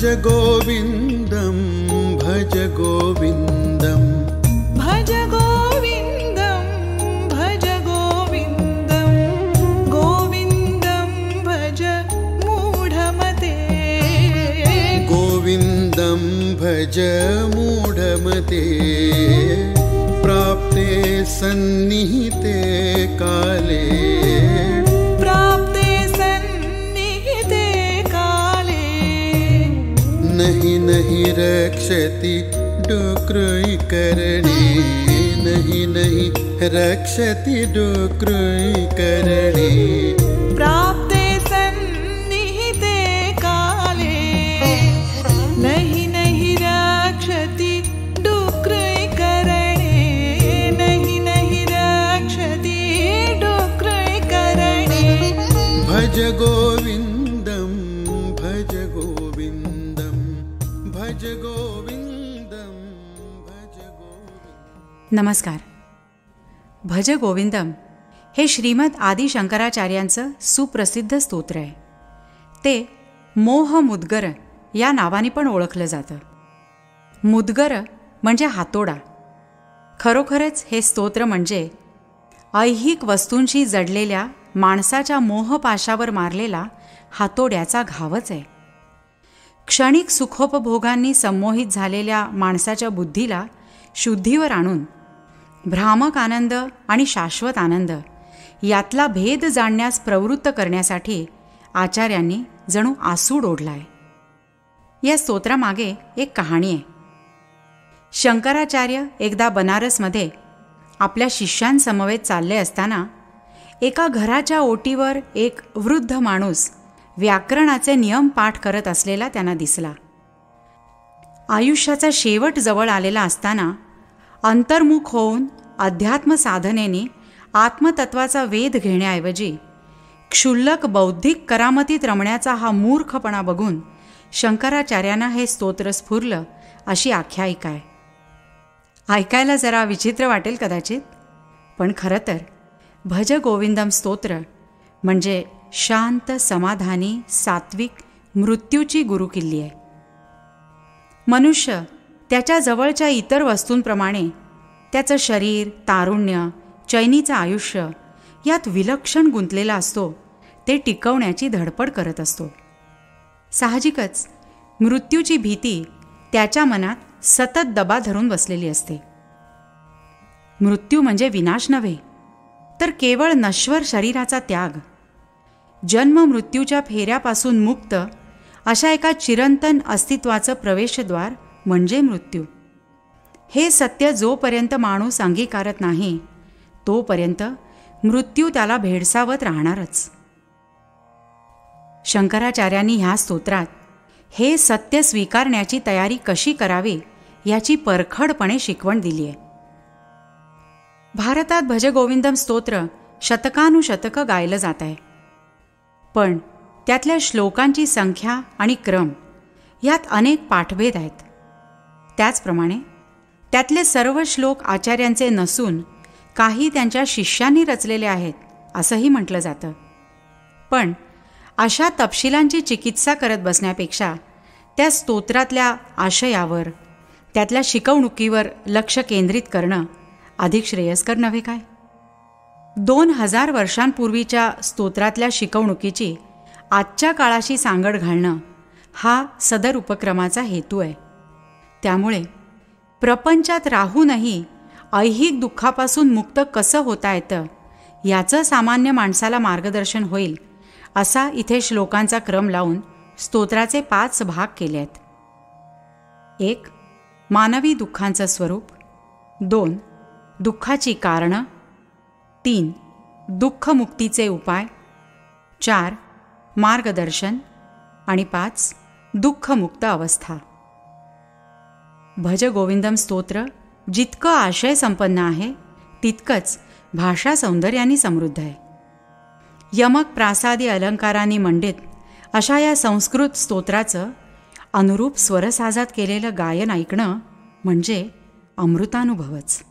भज गोविन्दं भज गोविन्दं भज गोविन्दं भज गोविन्दं गोविन्दं भज मूढमते गोविन्दं भज मूढमते प्राप्ते सन्निहिते काले नहीं नहीं रक्षति डुक्रुयिकरणे नहीं नहीं रक्षति डुक्रुयिकरणे प्राप्ते सन्निहिते काले नहीं नहीं रक्षति डुक्रुयिकरणे नहीं नहीं रक्षति डुक्रुयिकरणे भज गोविन्दं भज गोविन्दं भज गोविन्दं भज गोविन्दं। नमस्कार. भज गोविंदम हे श्रीमद आदि शंकराचार्यांचं सुप्रसिद्ध स्तोत्र आहे. ते मोह मुद्गर या नावाने पण ओळखलं जातं. मुद्गर म्हणजे हातोडा. खरोखरच हे स्तोत्र म्हणजे ऐहिक वस्तूंशी जडलेल्या माणसाच्या मोहपाशावर मारलेला हातोड्याचा घावच आहे. क्षणिक सुखोपभोगांनी संमोहित झालेल्या माणसाच्या बुद्धीला शुद्धीवर आणून भ्रामक आनंद आणि शाश्वत आनंद यातला भेद जाणण्यास प्रवृत्त करण्यासाठी आचार्यांनी जणू आसूड ओढला आहे. या स्तोत्रामागे एक कहाणी आहे. शंकराचार्य एकदा बनारसमध्ये आपल्या शिष्यांसमवेत चालले असताना एका घराच्या ओटीवर एक वृद्ध माणूस व्याकरणाचे नियम पाठ करत असलेला त्यांना दिसला. आयुष्याचा शेवट जवळ आलेला असताना अंतर्मुख होऊन अध्यात्म साधनेने आत्मतत्वाचा वेध घेण्याऐवजी क्षुल्लक बौद्धिक करामतीत रमण्याचा हा मूर्खपणा बघून शंकराचार्यांना हे स्तोत्र स्फुरलं अशी आख्यायिका आहे. ऐकायला जरा विचित्र वाटेल कदाचित, पण खरं तर भज गोविंदम स्तोत्र म्हणजे शांत समाधानी सात्विक मृत्यूची गुरुकिल्ली आहे. मनुष्य त्याच्या जवळच्या इतर वस्तूंप्रमाणे त्याचं शरीर, तारुण्य, चैनीचं आयुष्य यात विलक्षण गुंतलेला असतो. ते टिकवण्याची धडपड करत असतो. साहजिकच मृत्यूची भीती त्याच्या मनात सतत दबा धरून बसलेली असते. मृत्यू म्हणजे विनाश नव्हे, तर केवळ नश्वर शरीराचा त्याग. जन्म मृत्यूच्या फेऱ्यापासून मुक्त अशा एका चिरंतन अस्तित्वाचं प्रवेशद्वार म्हणजे मृत्यू. हे सत्य जोपर्यंत माणूस अंगीकारत नाही तोपर्यंत मृत्यू त्याला भेडसावत राहणारच. शंकराचार्यांनी ह्या स्तोत्रात हे सत्य स्वीकारण्याची तयारी कशी करावी याची परखडपणे शिकवण दिली आहे. भारतात भजगोविंदम स्तोत्र शतकानुशतकं गायलं जात आहे. पण त्यातल्या श्लोकांची संख्या आणि क्रम यात अनेक पाठभेद आहेत. त्याचप्रमाणे त्यातले सर्व श्लोक आचार्यांचे नसून काही त्यांच्या शिष्यांनी रचलेले आहेत असंही म्हटलं जातं. पण अशा तपशिलांची चिकित्सा करत बसण्यापेक्षा त्या स्तोत्रातल्या आशयावर, त्यातल्या शिकवणुकीवर लक्ष केंद्रित करणं अधिक श्रेयस्कर नव्हे काय? 2000 वर्षांपूर्वीच्या स्तोत्रातल्या शिकवणुकीची आजच्या काळाशी सांगड घालणं हा सदर उपक्रमाचा हेतू आहे. त्यामुळे प्रपंचात राहूनही ऐहिक दुःखापासून मुक्त कसं होता येतं याचं सामान्य माणसाला मार्गदर्शन होईल असा इथे श्लोकांचा क्रम लावून स्तोत्राचे 5 भाग केले आहेत. 1. मानवी दुःखांचं स्वरूप. 2. दुःखाची कारणं. 3. दुःखमुक्तीचे उपाय. 4. मार्गदर्शन. आणि 5. दुःखमुक्त अवस्था. भज गोविंदम स्तोत्र जितकं आशय संपन्न आहे तितकंच भाषा सौंदर्याने समृद्ध आहे. यमक प्रासादी अलंकारांनी मंडित अशा या संस्कृत स्तोत्राचं अनुरूप स्वरसाजात केलेलं गायन ऐकणं म्हणजे अमृतानुभवच.